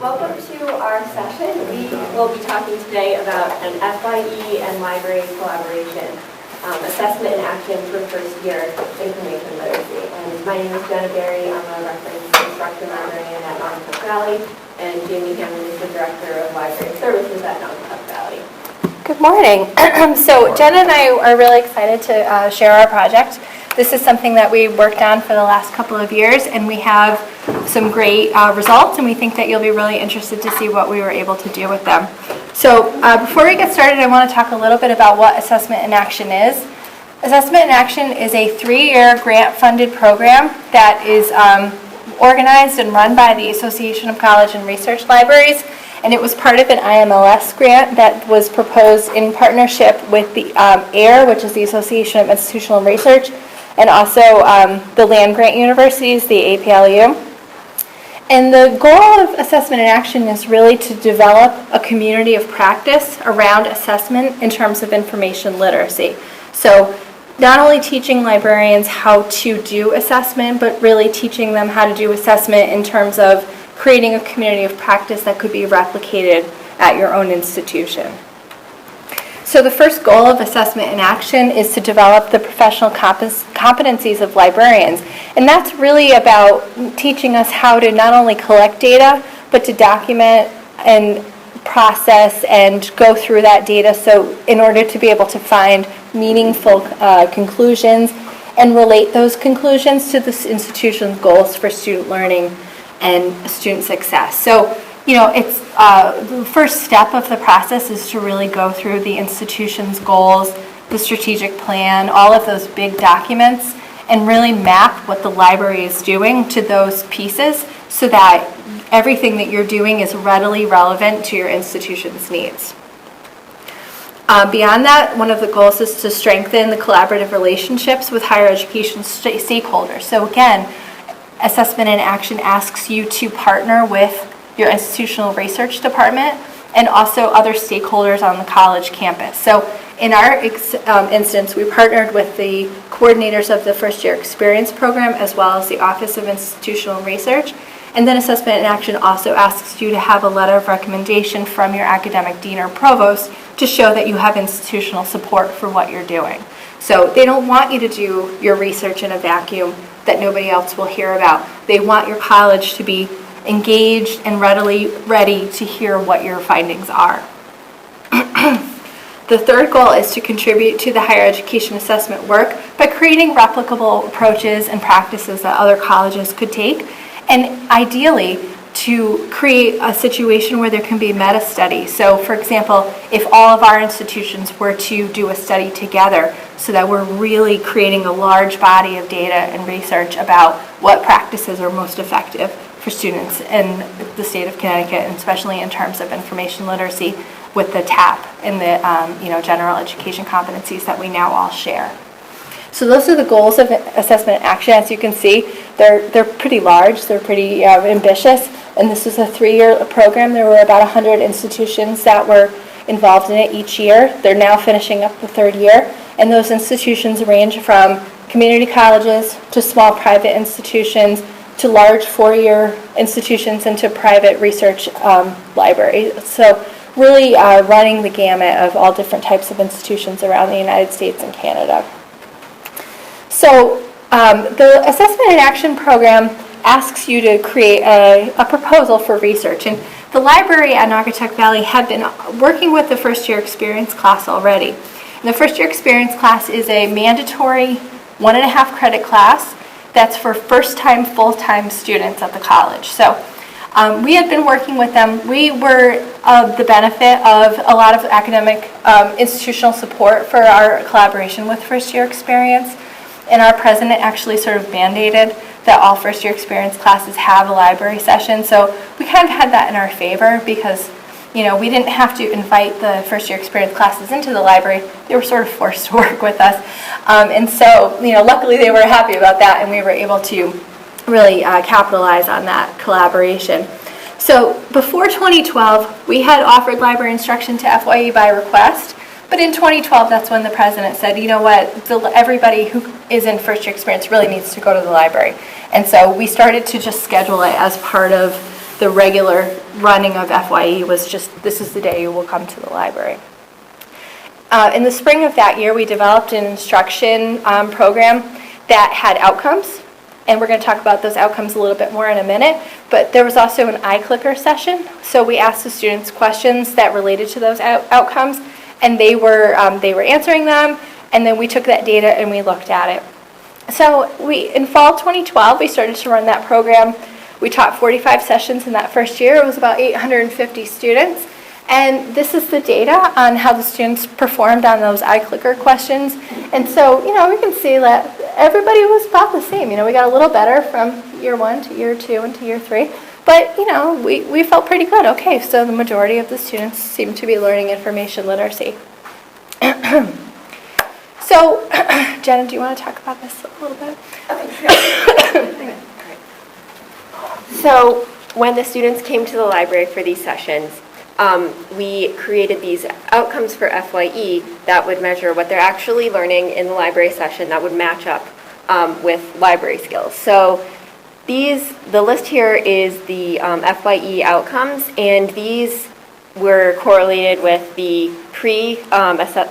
Welcome to our session. We will be talking today about an FYE and library collaboration, assessment and action for first year information literacy. And my name is Jenna. I'm a reference instructor librarian at Naugatuck Valley, and Jamie Hammond is the director of library services at Naugatuck Valley. Good morning. So Jenna and I are really excited to share our project. This is something that we worked on for the last couple of years, and we have some great results, and we think that you'll be really interested to see what we were able to do with them. So before we get started, I want to talk a little bit about what Assessment in Action is. Assessment in Action is a 3-year grant-funded program that is organized and run by the Association of College and Research Libraries, and it was part of an IMLS grant that was proposed in partnership with the AIR, which is the Association of Institutional Research, and also the land-grant universities, the APLU. And the goal of Assessment in Action is really to develop a community of practice around assessment in terms of information literacy. So not only teaching librarians how to do assessment, but really teaching them how to do assessment in terms of creating a community of practice that could be replicated at your own institution. So the first goal of Assessment in Action is to develop the professional competencies of librarians. And that's really about teaching us how to not only collect data, but to document and process and go through that data so in order to be able to find meaningful conclusions and relate those conclusions to the institution's goals for student learning and student success. So, it's the first step of the process is to really go through the institution's goals, the strategic plan, all of those big documents, and really map what the library is doing to those pieces so that everything that you're doing is readily relevant to your institution's needs. Beyond that, one of the goals is to strengthen the collaborative relationships with higher education stakeholders. So again, Assessment in Action asks you to partner with your institutional research department and also other stakeholders on the college campus. So in our instance, we partnered with the coordinators of the first year experience program as well as the Office of Institutional Research. And then Assessment in Action also asks you to have a letter of recommendation from your academic dean or provost to show that you have institutional support for what you're doing. So they don't want you to do your research in a vacuum that nobody else will hear about. They want your college to be engaged and ready to hear what your findings are. The third goal is to contribute to the higher education assessment work by creating replicable approaches and practices that other colleges could take, and ideally to create a situation where there can be meta studies. So for example, if all of our institutions were to do a study together so that we're really creating a large body of data and research about what practices are most effective for students in the state of Connecticut, and especially in terms of information literacy with the TAP and the general education competencies that we now all share. So those are the goals of Assessment in Action. As you can see, they're pretty large, they're pretty ambitious, and this is a 3-year program. There were about 100 institutions that were involved in it each year. They're now finishing up the 3rd year, and those institutions range from community colleges to small private institutions to large 4-year institutions and to private research libraries. So really running the gamut of all different types of institutions around the United States and Canada. So the Assessment in Action program asks you to create a proposal for research. And the library at Naugatuck Valley had been working with the first year experience class already. And the first year experience class is a mandatory 1.5 credit class that's for first-time, full-time students at the college. So we had been working with them. We were the benefit of a lot of academic institutional support for our collaboration with first-year experience. And our president actually sort of mandated that all first-year experience classes have a library session. So we kind of had that in our favor because we didn't have to invite the first-year experience classes into the library. They were sort of forced to work with us. And so, luckily they were happy about that, and we were able to really capitalize on that collaboration. So before 2012, we had offered library instruction to FYE by request. But in 2012, that's when the president said, you know what, everybody who is in first-year experience really needs to go to the library. And so we started to just schedule it as part of the regular running of FYE was just, this is the day you will come to the library. In the spring of that year, we developed an instruction program that had outcomes, and we're going to talk about those outcomes a little bit more in a minute, but there was also an iClicker session, so we asked the students questions that related to those outcomes, and they were answering them, and then we took that data and we looked at it. So in fall 2012, we started to run that program. We taught 45 sessions in that first year. It was about 850 students. And this is the data on how the students performed on those iClicker questions. And so, we can see that everybody was about the same. We got a little better from year 1 to year 2 and to year 3. But, we felt pretty good. Okay, so the majority of the students seem to be learning information literacy. So, Jenna, do you want to talk about this a little bit? Okay, sure. So, when the students came to the library for these sessions, we created these outcomes for FYE that would measure what they're actually learning in the library session that would match up with library skills. So the list here is the FYE outcomes, and these were correlated with the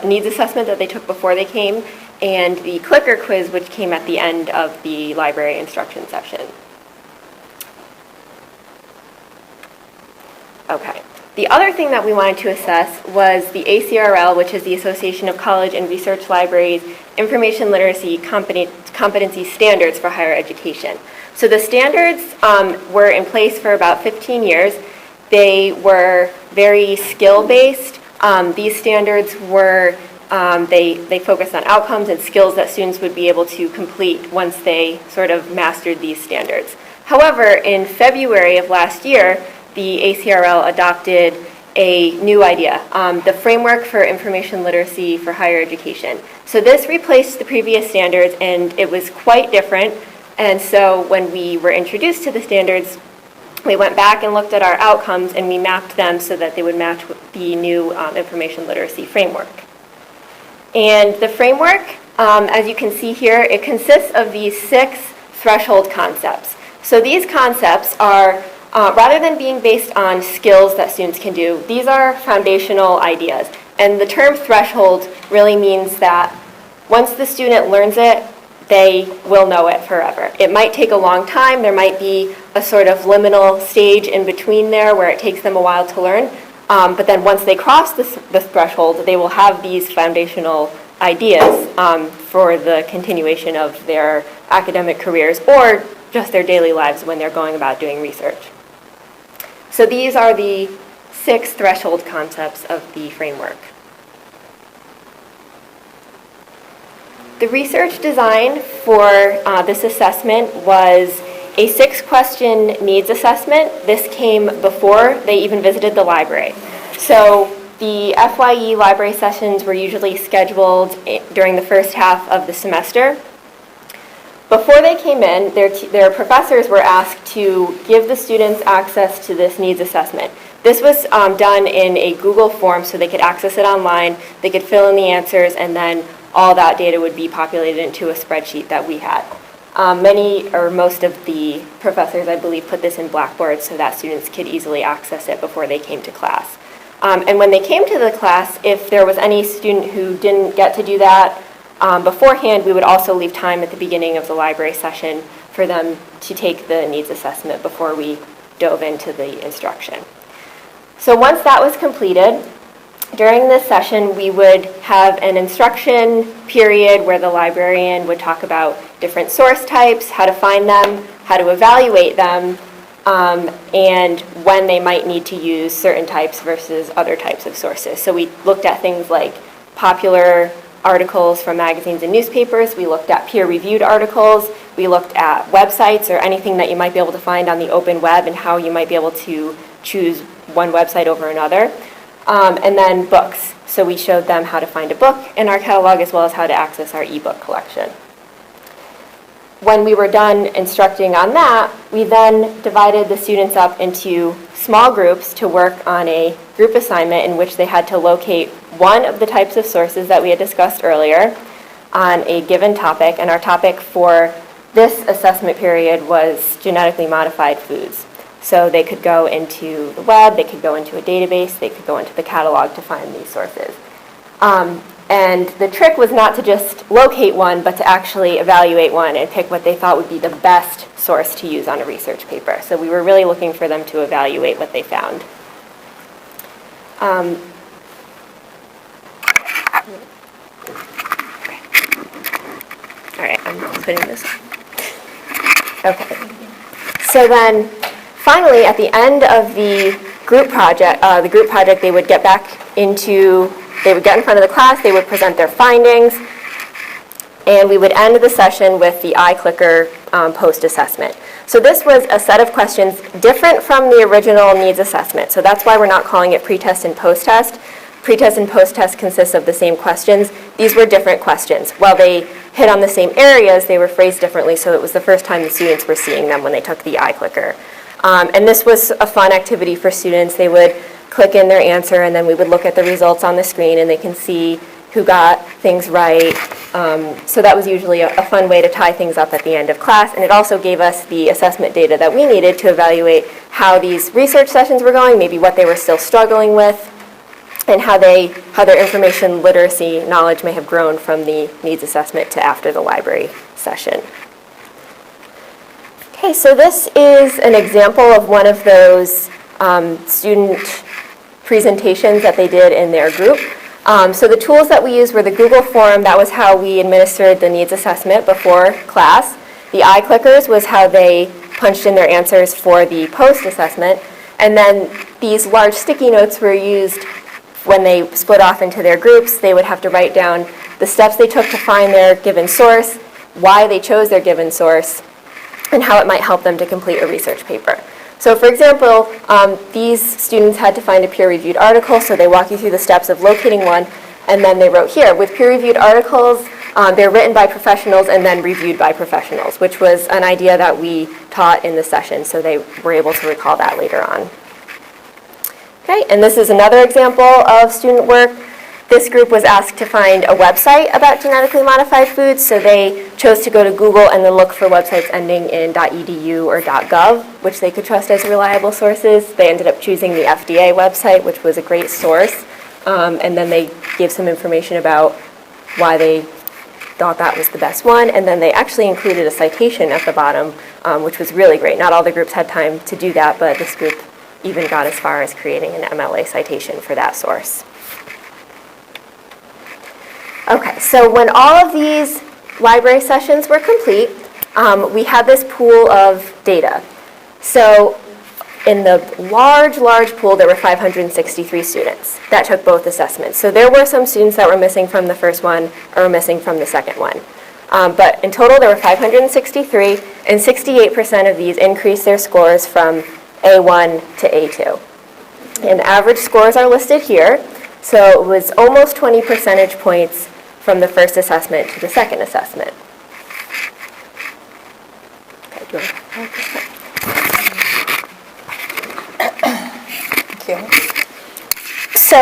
needs assessment that they took before they came, and the clicker quiz, which came at the end of the library instruction session. Okay. The other thing that we wanted to assess was the ACRL, which is the Association of College and Research Libraries, Information Literacy Competency Standards for Higher Education. So the standards were in place for about 15 years. They were very skill-based. These standards were, they focused on outcomes and skills that students would be able to complete once they sort of mastered these standards. However, in February of last year, the ACRL adopted a new idea, the Framework for Information Literacy for Higher Education. So this replaced the previous standards, and it was quite different. And so when we were introduced to the standards, we went back and looked at our outcomes, and we mapped them so that they would match with the new information literacy framework. And the framework, as you can see here, it consists of these 6 threshold concepts. So these concepts are rather than being based on skills that students can do, these are foundational ideas. And the term threshold really means that once the student learns it, they will know it forever. It might take a long time. There might be a sort of liminal stage in between there where it takes them a while to learn. But then once they cross this threshold, they will have these foundational ideas for the continuation of their academic careers or just their daily lives when they're going about doing research. So these are the 6 threshold concepts of the framework. The research design for this assessment was a 6-question needs assessment. This came before they even visited the library. So the FYE library sessions were usually scheduled during the first half of the semester. Before they came in, their professors were asked to give the students access to this needs assessment. This was done in a Google form so they could access it online, they could fill in the answers, and then all that data would be populated into a spreadsheet that we had. Many or most of the professors, I believe, put this in Blackboard so that students could easily access it before they came to class. And when they came to the class, if there was any student who didn't get to do that beforehand, we would also leave time at the beginning of the library session for them to take the needs assessment before we dove into the instruction. So once that was completed, during this session, we would have an instruction period where the librarian would talk about different source types, how to find them, how to evaluate them, and when they might need to use certain types versus other types of sources. So we looked at things like popular articles from magazines and newspapers. We looked at peer-reviewed articles. We looked at websites or anything that you might be able to find on the open web and how you might be able to choose one website over another. And then books. So we showed them how to find a book in our catalog as well as how to access our ebook collection. When we were done instructing on that, we then divided the students up into small groups to work on a group assignment in which they had to locate one of the types of sources that we had discussed earlier on a given topic. And our topic for this assessment period was genetically modified foods. So they could go into the web, they could go into a database, they could go into the catalog to find these sources. And the trick was not to just locate one, but to actually evaluate one and pick what they thought would be the best source to use on a research paper. So we were really looking for them to evaluate what they found. All right, I'm putting this on. Okay. So then, finally, at the end of the group project, they would get in front of the class, they would present their findings, and we would end the session with the iClicker post-assessment. So this was a set of questions different from the original needs assessment. So that's why we're not calling it pre-test and post-test. Pre-test and post-test consists of the same questions. These were different questions. While they hit on the same areas, they were phrased differently, so it was the first time the students were seeing them when they took the iClicker. And this was a fun activity for students. They would click in their answer, and then we would look at the results on the screen, and they can see who got things right. So that was usually a fun way to tie things up at the end of class, and it also gave us the assessment data that we needed to evaluate how these research sessions were going, maybe what they were still struggling with, and how their information literacy knowledge may have grown from the needs assessment to after the library session. Okay, so this is an example of one of those student presentations that they did in their group. So the tools that we used were the Google form. That was how we administered the needs assessment before class. The iClickers was how they punched in their answers for the post-assessment. And then these large sticky notes were used when they split off into their groups. They would have to write down the steps they took to find their given source, why they chose their given source, and how it might help them to complete a research paper. So for example, these students had to find a peer-reviewed article, so they walk you through the steps of locating one, and then they wrote here, with peer-reviewed articles, they're written by professionals and then reviewed by professionals, which was an idea that we taught in the session, so they were able to recall that later on. Okay, and this is another example of student work. This group was asked to find a website about genetically modified foods, so they chose to go to Google and then look for websites ending in .edu or .gov, which they could trust as reliable sources. They ended up choosing the FDA website, which was a great source, and then they gave some information about why they thought that was the best one, and then they actually included a citation at the bottom, which was really great. Not all the groups had time to do that, but this group even got as far as creating an MLA citation for that source. Okay, so when all of these library sessions were complete, we had this pool of data. So in the large pool, there were 563 students that took both assessments. So there were some students that were missing from the first one or missing from the second one. But in total, there were 563, and 68% of these increased their scores from A1 to A2. And the average scores are listed here. So it was almost 20 percentage points from the first assessment to the second assessment. Okay, do you want to hold this one? Thank you. So,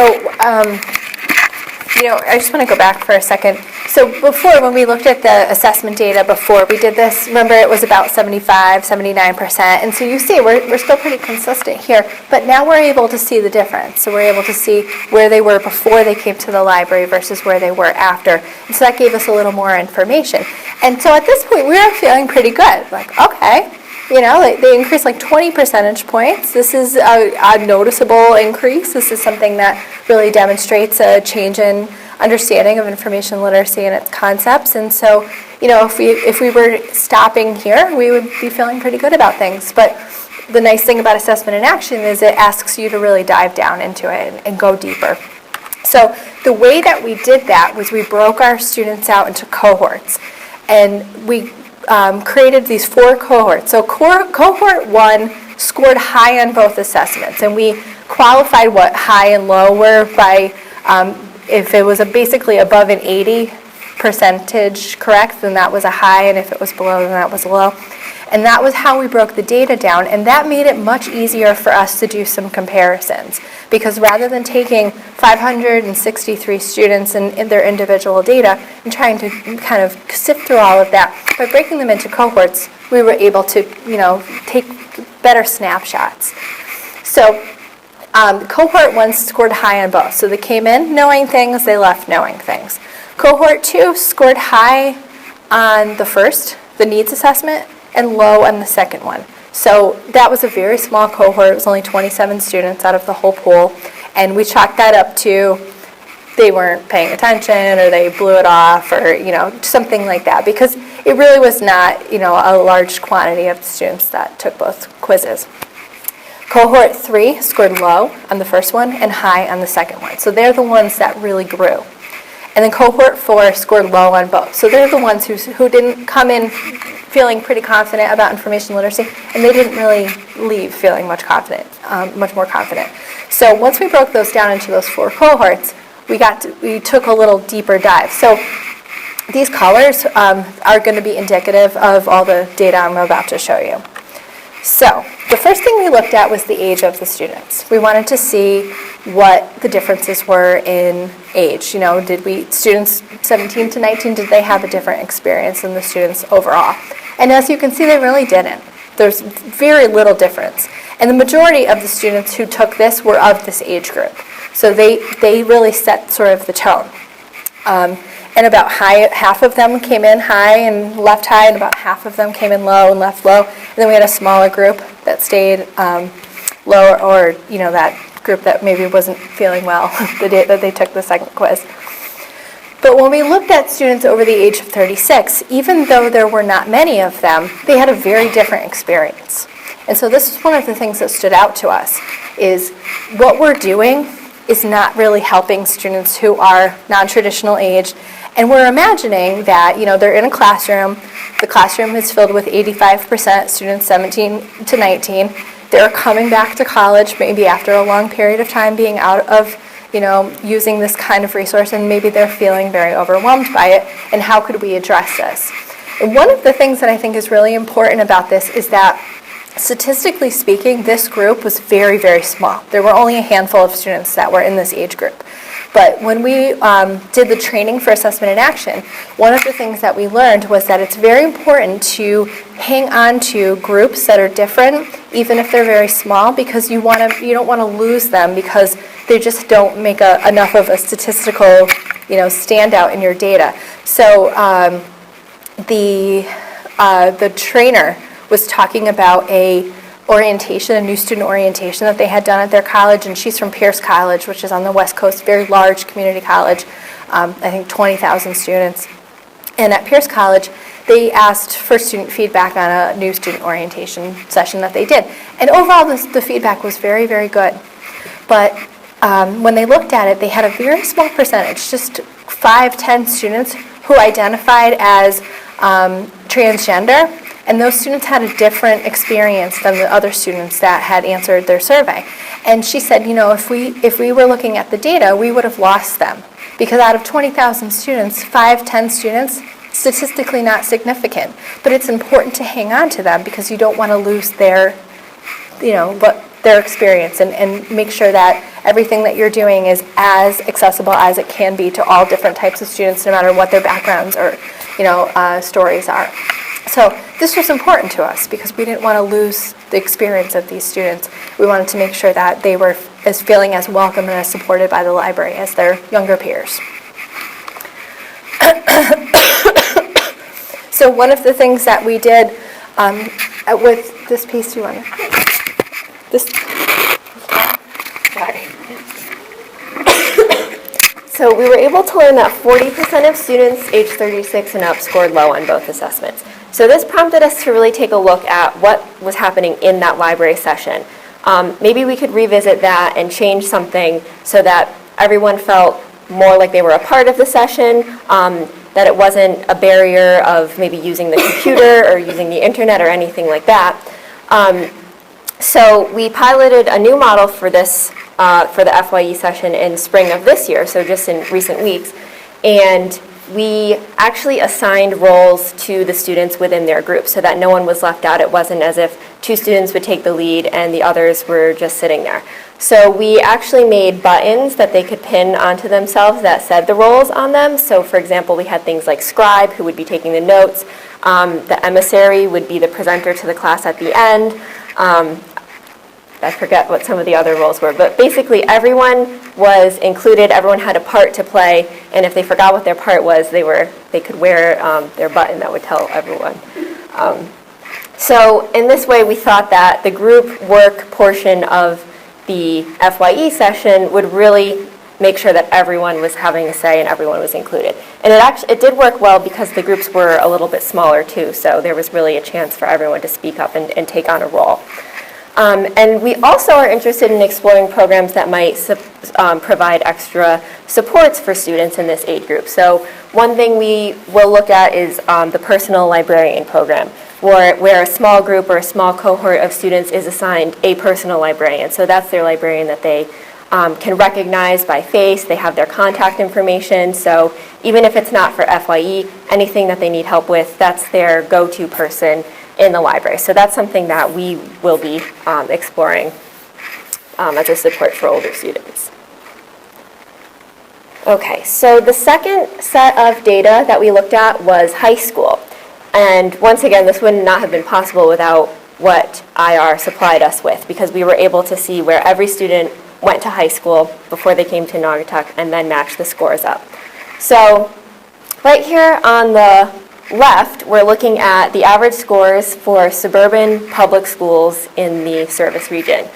I just want to go back for a second. So before, when we looked at the assessment data before we did this, remember it was about 75, 79%. And so you see, we're still pretty consistent here. But now we're able to see the difference. So we're able to see where they were before they came to the library versus where they were after. And so that gave us a little more information. And so at this point, we were feeling pretty good. Like, okay, they increased like 20 percentage points. This is a noticeable increase. This is something that really demonstrates a change in understanding of information literacy and its concepts. And so, if we were stopping here, we would be feeling pretty good about things. But the nice thing about assessment in action is it asks you to really dive down into it and go deeper. So the way that we did that was we broke our students out into cohorts. And we created these 4 cohorts. So cohort 1 scored high on both assessments. And we qualified what high and low were by if it was basically above an 80 percentage correct, then that was a high, and if it was below, then that was low. And that was how we broke the data down, and that made it much easier for us to do some comparisons. Because rather than taking 563 students in their individual data and trying to kind of sift through all of that, by breaking them into cohorts, we were able to, take better snapshots. So cohort 1 scored high on both. So they came in knowing things, they left knowing things. Cohort 2 scored high on the first, the needs assessment, and low on the second one. So that was a very small cohort. It was only 27 students out of the whole pool. And we chalked that up to they weren't paying attention, or they blew it off, or something like that, because it really was not a large quantity of students that took both quizzes. Cohort 3 scored low on the first one and high on the second one. So they're the ones that really grew. And then cohort 4 scored low on both. So they're the ones who didn't come in feeling pretty confident about information literacy, and they didn't really leave feeling much more confident. So once we broke those down into those 4 cohorts, we took a little deeper dive. So these colors are going to be indicative of all the data I'm about to show you. So the first thing we looked at was the age of the students. We wanted to see what the differences were in age. Students 17 to 19, did they have a different experience than the students overall? And as you can see, they really didn't. There's very little difference. And the majority of the students who took this were of this age group. So they really set sort of the tone. And about half of them came in high and left high, and about half of them came in low and left low. And then we had a smaller group that stayed low, or that group that maybe wasn't feeling well the day that they took the second quiz. But when we looked at students over the age of 36, even though there were not many of them, they had a very different experience. And so this is one of the things that stood out to us, is what we're doing is not really helping students who are non-traditional age. And we're imagining that, they're in a classroom. The classroom is filled with 85% students 17 to 19. They're coming back to college maybe after a long period of time being out of, using this kind of resource, and maybe they're feeling very overwhelmed by it. And how could we address this? And one of the things that I think is really important about this is that statistically speaking, this group was very, very small. There were only a handful of students that were in this age group. But when we did the training for assessment in action, one of the things that we learned was that it's very important to hang on to groups that are different, even if they're very small, because you don't want to lose them because they just don't make enough of a statistical standout in your data. So the trainer was talking about a new student orientation that they had done at their college, and she's from Pierce College, which is on the West Coast, very large community college, I think 20,000 students. And at Pierce College, they asked for student feedback on a new student orientation session that they did. And overall, the feedback was very, very good. But when they looked at it, they had a very small percentage, just 5-10 students who identified as transgender. And those students had a different experience than the other students that had answered their survey. And she said, if we were looking at the data, we would have lost them. Because out of 20,000 students, 5-10 students, statistically not significant. But it's important to hang on to them because you don't want to lose their experience, and make sure that everything that you're doing is as accessible as it can be to all different types of students, no matter what their backgrounds or stories are. So this was important to us because we didn't want to lose the experience of these students. We wanted to make sure that they were feeling as welcome and as supported by the library as their younger peers. So one of the things that we did with this piece, do you want to? This. Sorry. So we were able to learn that 40% of students aged 36 and up scored low on both assessments. So this prompted us to really take a look at what was happening in that library session. Maybe we could revisit that and change something so that everyone felt more like they were a part of the session, that it wasn't a barrier of maybe using the computer or using the internet or anything like that. So we piloted a new model for this, for the FYE session in spring of this year, so just in recent weeks. And we actually assigned roles to the students within their group so that no one was left out. It wasn't as if 2 students would take the lead and the others were just sitting there. So we actually made buttons that they could pin onto themselves that said the roles on them. So for example, we had things like scribe, who would be taking the notes. The emissary would be the presenter to the class at the end. I forget what some of the other roles were, but basically everyone was included, everyone had a part to play, and if they forgot what their part was, they could wear their button that would tell everyone. So in this way, we thought that the group work portion of the FYE session would really make sure that everyone was having a say and everyone was included. And it did work well because the groups were a little bit smaller too, so there was really a chance for everyone to speak up and take on a role. And we also are interested in exploring programs that might provide extra supports for students in this age group. So one thing we will look at is the personal librarian program, where a small group or a small cohort of students is assigned a personal librarian. So that's their librarian that they can recognize by face. They have their contact information. So even if it's not for FYE, anything that they need help with, that's their go-to person in the library. So that's something that we will be exploring as a support for older students. Okay, so the second set of data that we looked at was high school. And once again, this would not have been possible without what IR supplied us with, because we were able to see where every student went to high school before they came to Naugatuck and then match the scores up. So right here on the left, we're looking at the average scores for suburban public schools in the service region.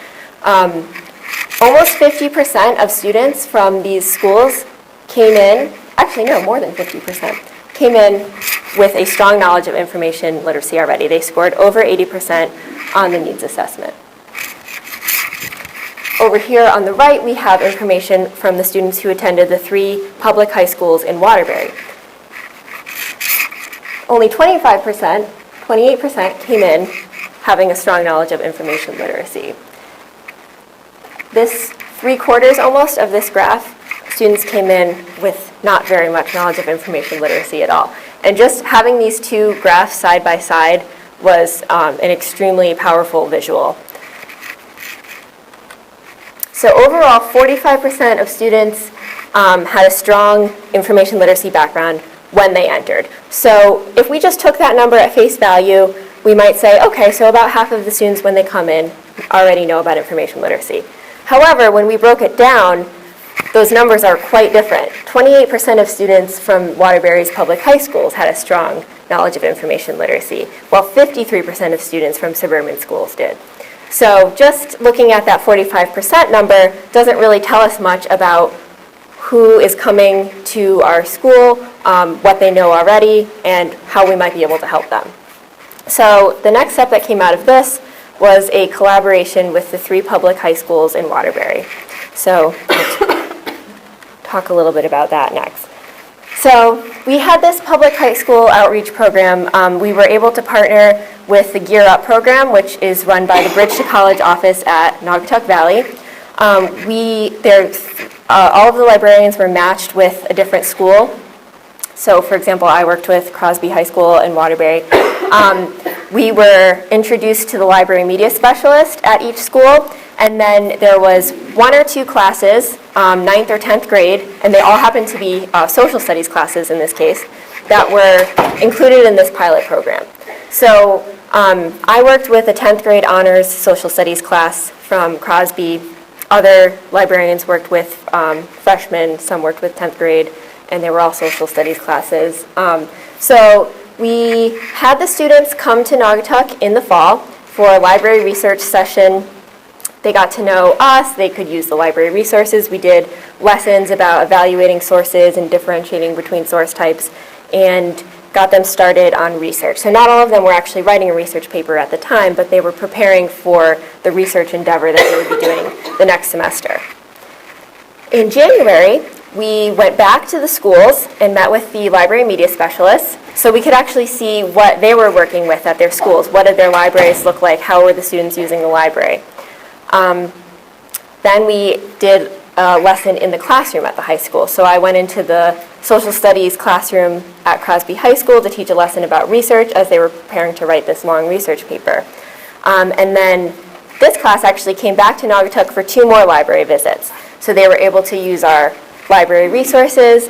Almost 50% of students from these schools came in, actually no, more than 50%, came in with a strong knowledge of information literacy already. They scored over 80% on the needs assessment. Over here on the right, we have information from the students who attended the 3 public high schools in Waterbury. Only 25%, 28% came in having a strong knowledge of information literacy. This 3/4 almost of this graph, students came in with not very much knowledge of information literacy at all. And just having these two graphs side by side was an extremely powerful visual. So overall, 45% of students had a strong information literacy background when they entered. So if we just took that number at face value, we might say, okay, so about half of the students when they come in already know about information literacy. However, when we broke it down, those numbers are quite different. 28% of students from Waterbury's public high schools had a strong knowledge of information literacy, while 53% of students from suburban schools did. So just looking at that 45% number doesn't really tell us much about who is coming to our school, what they know already, and how we might be able to help them. So the next step that came out of this was a collaboration with the 3 public high schools in Waterbury. So I'll talk a little bit about that next. So we had this public high school outreach program. We were able to partner with the Gear Up program, which is run by the Bridge to College office at Naugatuck Valley. All of the librarians were matched with a different school. So for example, I worked with Crosby High School in Waterbury. We were introduced to the library media specialist at each school, and then there was 1 or 2 classes, 9th or 10th grade, and they all happened to be social studies classes in this case, that were included in this pilot program. So I worked with a 10th grade honors social studies class from Crosby. Other librarians worked with freshmen, some worked with 10th grade, and they were all social studies classes. So we had the students come to Naugatuck in the fall for a library research session. They got to know us, they could use the library resources. We did lessons about evaluating sources and differentiating between source types, and got them started on research. So not all of them were actually writing a research paper at the time, but they were preparing for the research endeavor that they would be doing the next semester. In January, we went back to the schools and met with the library media specialists so we could actually see what they were working with at their schools. What did their libraries look like? How were the students using the library? Then we did a lesson in the classroom at the high school. So I went into the social studies classroom at Crosby High School to teach a lesson about research as they were preparing to write this long research paper. And then this class actually came back to Naugatuck for 2 more library visits. So they were able to use our library resources.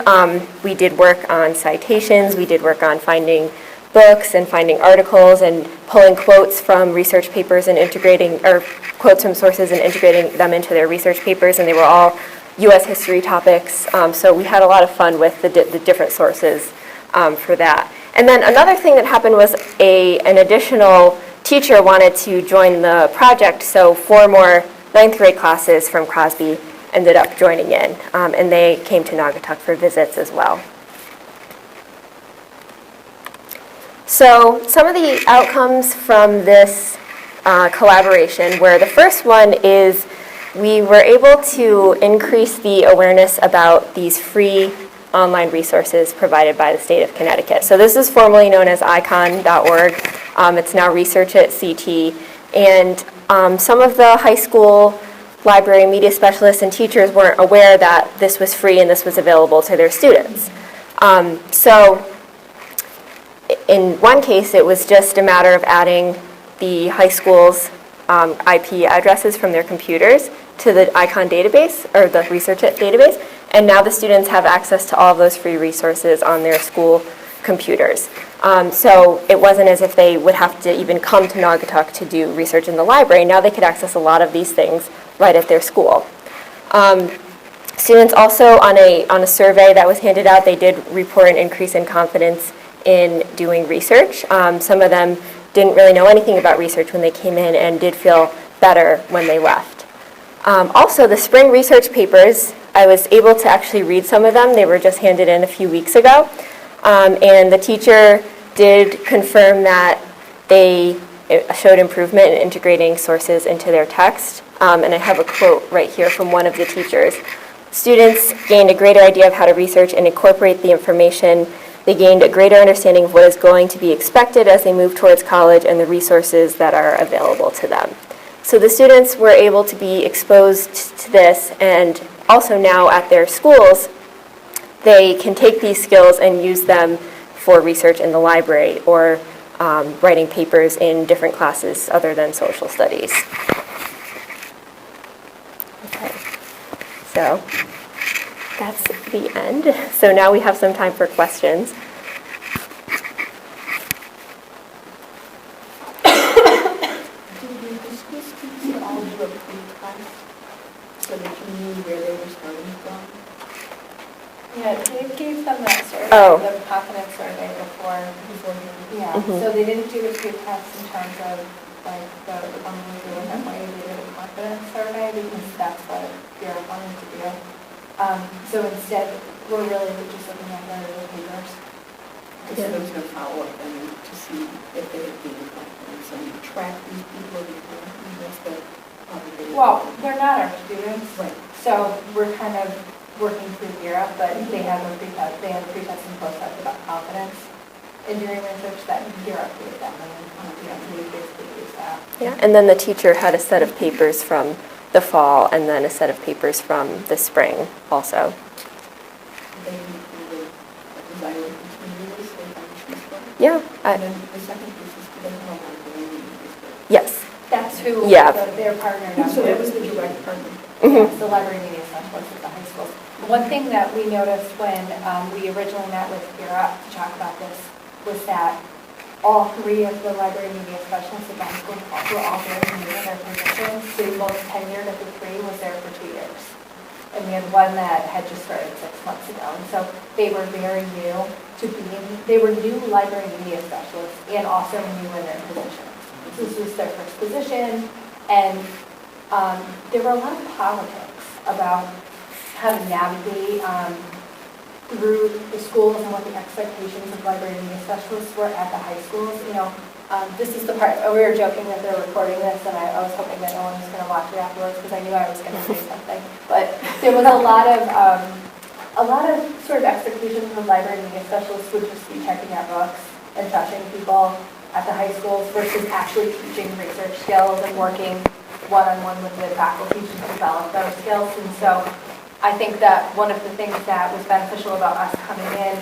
We did work on citations. We did work on finding books and finding articles and pulling quotes from research papers and integrating, or quotes from sources and integrating them into their research papers, and they were all U.S. history topics. So we had a lot of fun with the different sources for that. And then another thing that happened was an additional teacher wanted to join the project, so 4 more 9th grade classes from Crosby ended up joining in, and they came to Naugatuck for visits as well. So some of the outcomes from this collaboration were, the first one is we were able to increase the awareness about these free online resources provided by the state of Connecticut. So this is formerly known as icon.org. It's now Research at CT. And some of the high school library media specialists and teachers weren't aware that this was free and this was available to their students. So in one case, it was just a matter of adding the high school's IP addresses from their computers to the ICON database, or the Research It database, and now the students have access to all of those free resources on their school computers. So it wasn't as if they would have to even come to Naugatuck to do research in the library. Now they could access a lot of these things right at their school. Students also, on a survey that was handed out, they did report an increase in confidence in doing research. Some of them didn't really know anything about research when they came in and did feel better when they left. Also, the spring research papers, I was able to actually read some of them. They were just handed in a few weeks ago. And the teacher did confirm that they showed improvement in integrating sources into their text. And I have a quote right here from one of the teachers. Students gained a greater idea of how to research and incorporate the information. They gained a greater understanding of what is going to be expected as they move towards college and the resources that are available to them. So the students were able to be exposed to this, and also now at their schools, they can take these skills and use them for research in the library or writing papers in different classes other than social studies. Okay, so that's the end. So now we have some time for questions. Did the school students all do a pre-test so that you knew where they were starting from? Yeah, they gave them that survey, Oh. the confidence survey before. Yeah, Mhm. so they didn't do the pre-test in terms of like the one we do with Emily, they did a confidence survey because that's what Vera wanted to do. So instead, we're really just looking at their papers. So there was no follow-up then to see if they had gained confidence and track these people before. And that's the probably. Well, they're not our students, Right. so we're kind of working through Vera, but they have a pre-test, they have a pre-test and post-test about confidence in doing research that Vera gave them, and then, we basically use that. Yeah, and then the teacher had a set of papers from the fall and then a set of papers from the spring also. They included a desire to continue this, they found this one. Yeah, And then the second piece is to them how long they need this. yes. That's who Yeah. their partner up So that with. was the direct partner. Mhm. Yes, the library media specialist at the high school. One thing that we noticed when we originally met with Vera to talk about this was that all 3 of the library media specialists at the high school were all very new in their positions. The most tenured of the 3 was there for 2 years. And we had one that had just started 6 months ago. And so they were very new to being, they were new library media specialists and also new in their positions. This was their first position, and there were a lot of politics about how to navigate through the schools and what the expectations of library media specialists were at the high schools. This is the part, we were joking that they're recording this, and I was hoping that no one was going to watch it afterwards because I knew I was going to say something. But there was a lot of sort of expectations of library media specialists would just be checking out books and touching people at the high schools versus actually teaching research skills and working one-on-one with the faculty to develop those skills. And so I think that one of the things that was beneficial about us coming in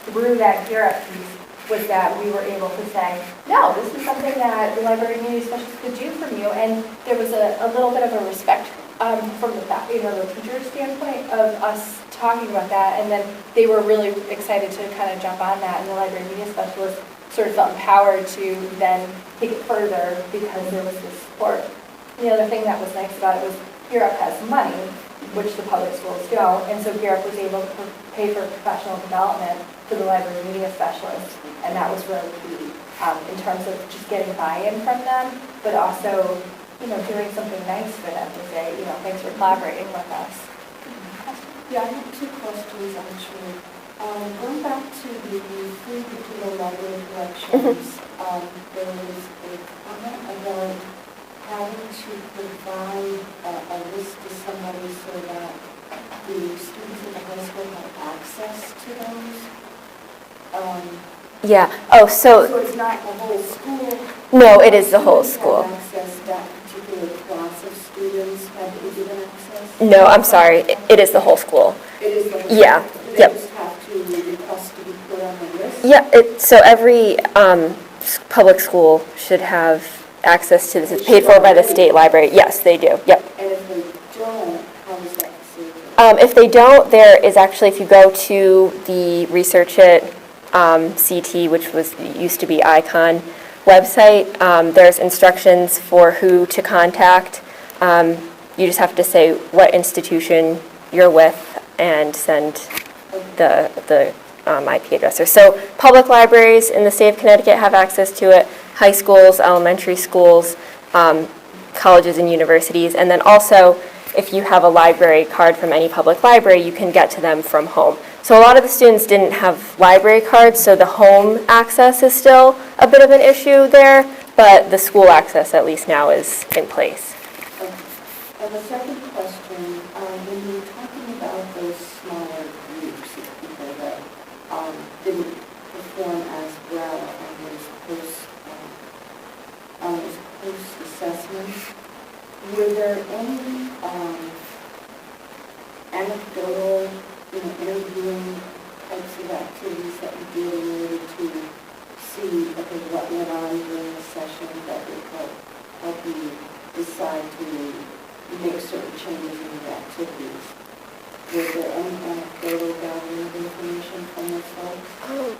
through that Vera piece was that we were able to say, no, this is something that the library media specialist could do from you. And there was a little bit of a respect from the teacher's standpoint of us talking about that. And then they were really excited to kind of jump on that, and the library media specialist sort of felt empowered to then take it further because there was this support. The other thing that was nice about it was Europe has money, which the public schools don't, and so Europe was able to pay for professional development for the library media specialists, and that was really key in terms of just getting buy-in from them, but also, doing something nice for them to say, thanks for collaborating with us. Yeah, I have two questions actually. Going back to the free digital library collections, there was a comment about having to provide a list to somebody so that the students in the high school have access to those. Yeah. Oh, So it's not the whole school? No, it is the whole Students school. have access, that particular class of students had to be given access? No, I'm sorry. It is the whole school. It is the whole Yeah, school? yep. They just have to request to be put on the list? Yeah. So every public school should have access to this. It's paid for by the state library. Yes, they do. Yep. And if they don't, how is that facilitated? If they don't, there is actually, if you go to the Research It CT, which used to be ICON website, there's instructions for who to contact. You just have to say what institution you're with and send the IP address. So public libraries in the state of Connecticut have access to it, high schools, elementary schools, colleges and universities, and then also if you have a library card from any public library, you can get to them from home. So a lot of the students didn't have library cards, so the home access is still a bit of an issue there, but the school access at least now is in place. Okay. And the second question, when you were talking about those smaller groups of people that didn't perform as well on those post-assessments, were there any anecdotal, interviewing types of activities that you did in order to see, okay, what went on during the session that would help you decide to make certain changes in your activities? Was there any anecdotal gathering of information from those folks?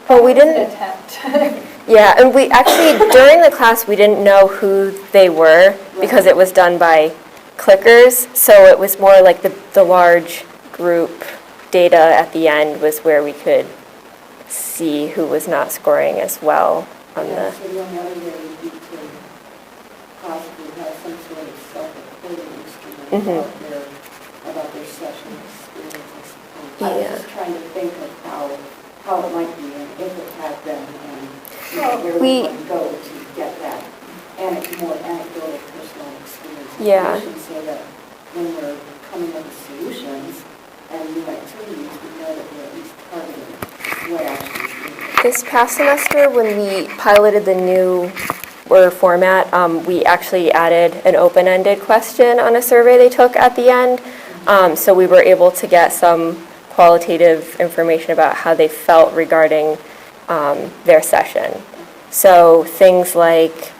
Well, we It was didn't. an attempt. Yeah, and we actually, during the class, we didn't know who they were because it was done by clickers, so it was more like the large group data at the end was where we could see who was not scoring as well on Yeah, the... so the only other way would be to possibly have some sort of self-reporting instrument about their session experiences. I was Yeah. just trying to think of how it might be and if it had been and where we- we might go to get that more anecdotal personal experience Yeah. information so that when we're coming up with solutions and new activities, we know that we're at least targeting what actually is needed. This past semester, when we piloted the new format, we actually added an open-ended question on a survey they took at the end. So we were able to get some qualitative information about how they felt regarding their session. So things like,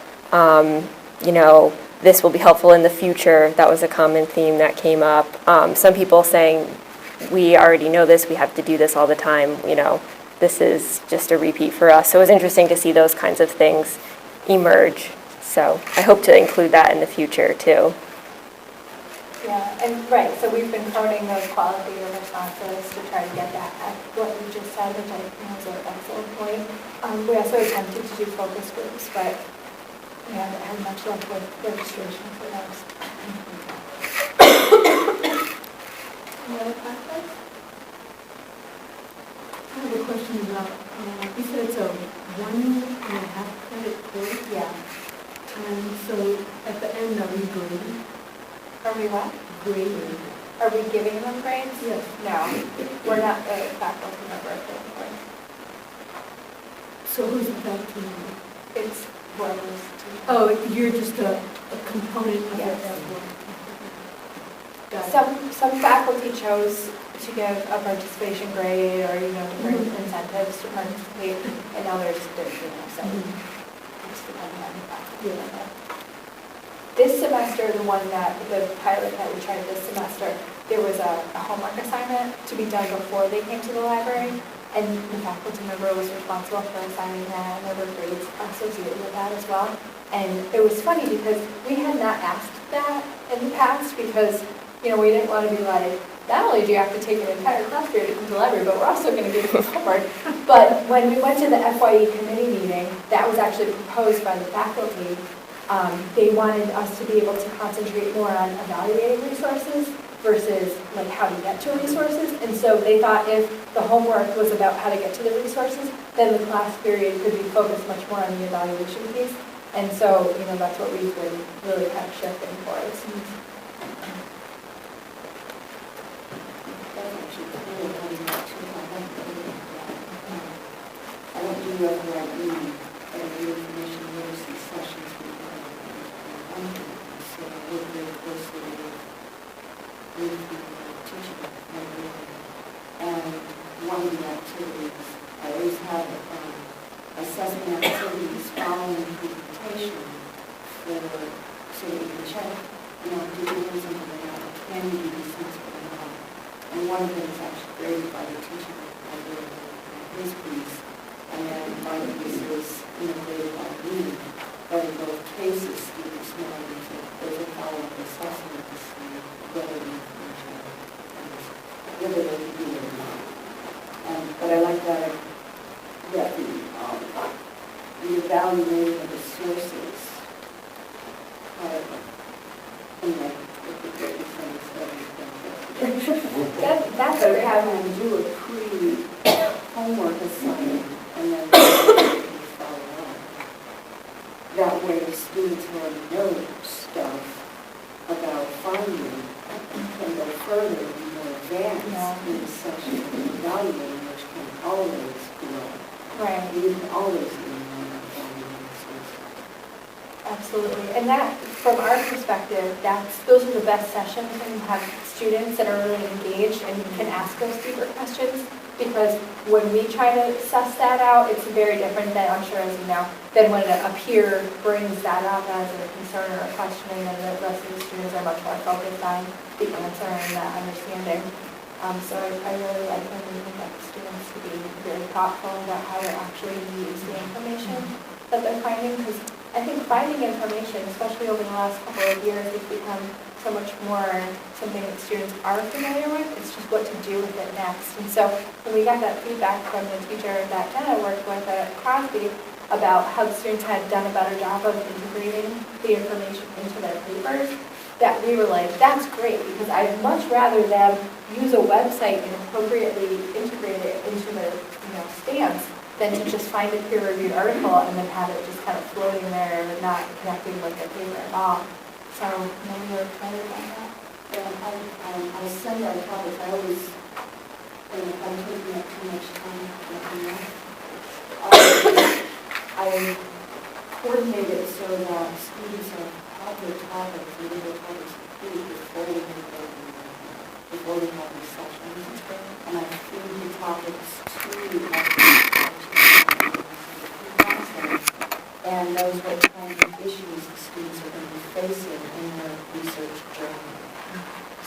this will be helpful in the future. That was a common theme that came up. Some people saying, we already know this, we have to do this all the time, this is just a repeat for us. So it was interesting to see those kinds of things emerge. So I hope to include that in the future too. Yeah, and right, so we've been coding those qualitative responses to try to get that at what you just said, which I think was an excellent point. We also attempted to do focus groups, but we haven't had much luck with registration for those. Any other questions? I have a question about, you said it's a 1.5 credit course, Yeah. and so at the end, are we grading? Are we what? Grading. Are we giving them grades? Yes. No, we're not a faculty member of the board. So who's the faculty member? It's whoever's. Oh, you're just a component of Yes. that board. Got it. Some faculty chose to give a participation grade or, different incentives to participate, and others didn't, so it's depending on the faculty member. This semester, the pilot that we tried this semester, there was a homework assignment to be done before they came to the library, and the faculty member was responsible for assigning that, and there were grades associated with that as well. And it was funny because we had not asked that in the past because, we didn't want to be like, not only do you have to take an entire class period to come to the library, but we're also going to give you some homework. But when we went to the FYE committee meeting, that was actually proposed by the faculty. They wanted us to be able to concentrate more on evaluating resources versus like how to get to resources. And so they thought if the homework was about how to get to the resources, then the class period could be focused much more on the evaluation piece. And so, that's what we've been really kind of shifting towards. I don't do FYE and the information literacy sessions so I work very closely with the teaching and one of the activities, I always have assessment activities following the presentation so that we can check, did you do something or not, can you do these things or not? And one of them is actually graded by the teacher, his piece, and then my piece is graded by me. But in both cases, students know that there's a follow-up assessment to see whether the information whether they can do it or not. But I like that the evaluating of the sources. Anyway, it's a great thing. That's what having to do a pre-homework assignment and then follow up. That way, students who already know stuff about finding can go further and more advanced in the section of evaluating, which can always grow. Right. You can always do more evaluating sources. Absolutely. And that, from our perspective, those are the best sessions when you have students that are really engaged and you can ask those deeper questions. Because when we try to suss that out, it's very different than, I'm sure as you know, than when a peer brings that up as a concern or a questioning, and the rest of the students are much more focused on the answer and the understanding. So I really like when we can get the students to be very thoughtful about how to actually use the information that they're finding, because I think finding information, especially over the last couple of years, has become so much more something that students are familiar with. It's just what to do with it next. And so when we got that feedback from the teacher that Jenna worked with at Crosby about how the students had done a better job of integrating the information into their papers, that we were like, that's great, because I'd much rather them use a website and appropriately integrate it into their stance than to just find a peer-reviewed article and then have it just kind of floating there and not connecting with their paper at all. So we were excited about that. I send our topics. I always, I'm taking up too much time. I coordinate it so that students have their topics and their topics complete before we have these sessions. And I feed the topics to and knows what kinds of issues the students are going to be facing in their research journey.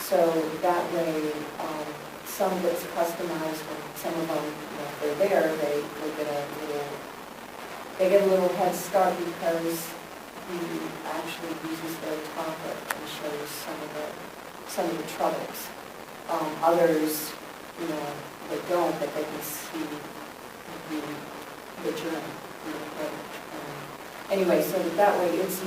So that way, some of it's customized, and some of them, if they're there, they get a little head start because he actually uses their topic and shows some of the troubles. Others, they don't, but they can see the journey. Anyway, so that way it's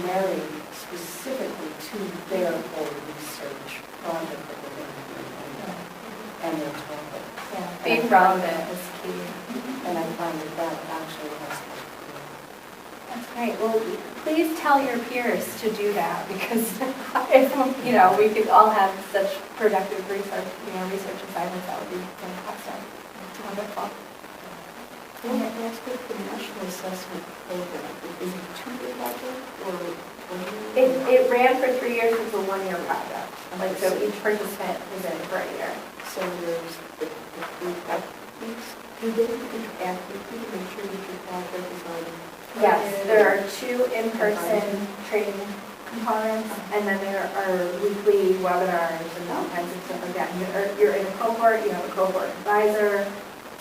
married specifically to their whole research project that they're going to do and their topic. Yeah, being relevant is key. And I find that actually has to be. That's great. Well, please tell your peers to do that, because if we could all have such productive research assignments, that would be fantastic. It's wonderful. Well, that's good for the National Assessment Program. Is it a 2-year project or 1 year? It ran for 3 years. It's a 1-year project. So each participant is in it for a year. So there's the 3 weeks. Do they interact with you to make sure that your project is on? Yes, there are 2 in-person training components, and then there are weekly webinars and all kinds of stuff like that. You're in a cohort, you have a cohort advisor,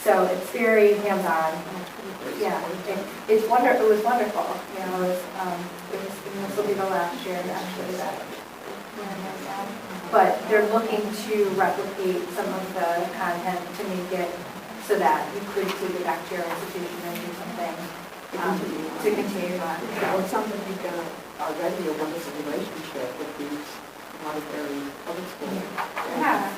So it's very hands-on. Yeah, it was wonderful, you know, this will be the last year actually that we're in right now. But they're looking to replicate some of the content to make it so that you could take it back to your institution and do something to continue on. Well, it sounds like you've got already a wonderful relationship with these monetary public schools. Yeah.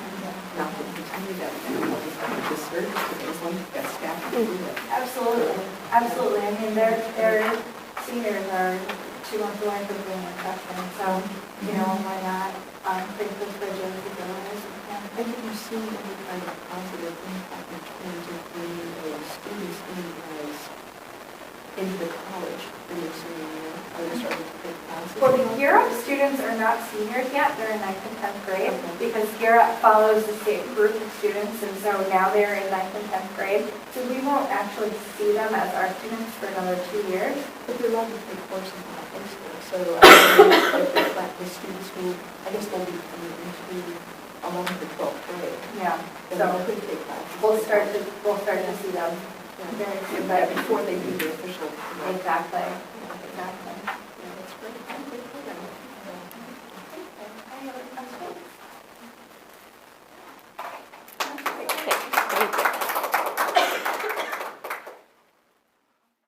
Now to continue that, and I'll just have to discourage it as long as you've got staff to do it. Absolutely, absolutely. I mean, their seniors are 2 months away from being a freshman, so, you know, why not create those bridges with the others? Have you seen any kind of positive impact in terms of bringing a student's into the college in their senior year? Are they starting to take classes? Well, the Gear Up students are not seniors yet, they're in 9th and 10th grade, because Gear Up follows the same group of students, and so now they're in 9th and 10th grade, so we won't actually see them as our students for another 2 years. But they're allowed to take courses in high school, so the students who, I guess they'll be coming into 11th or 12th grade. Yeah, Then so they could take classes. we'll start to see them very soon, But but before they do their official. exactly,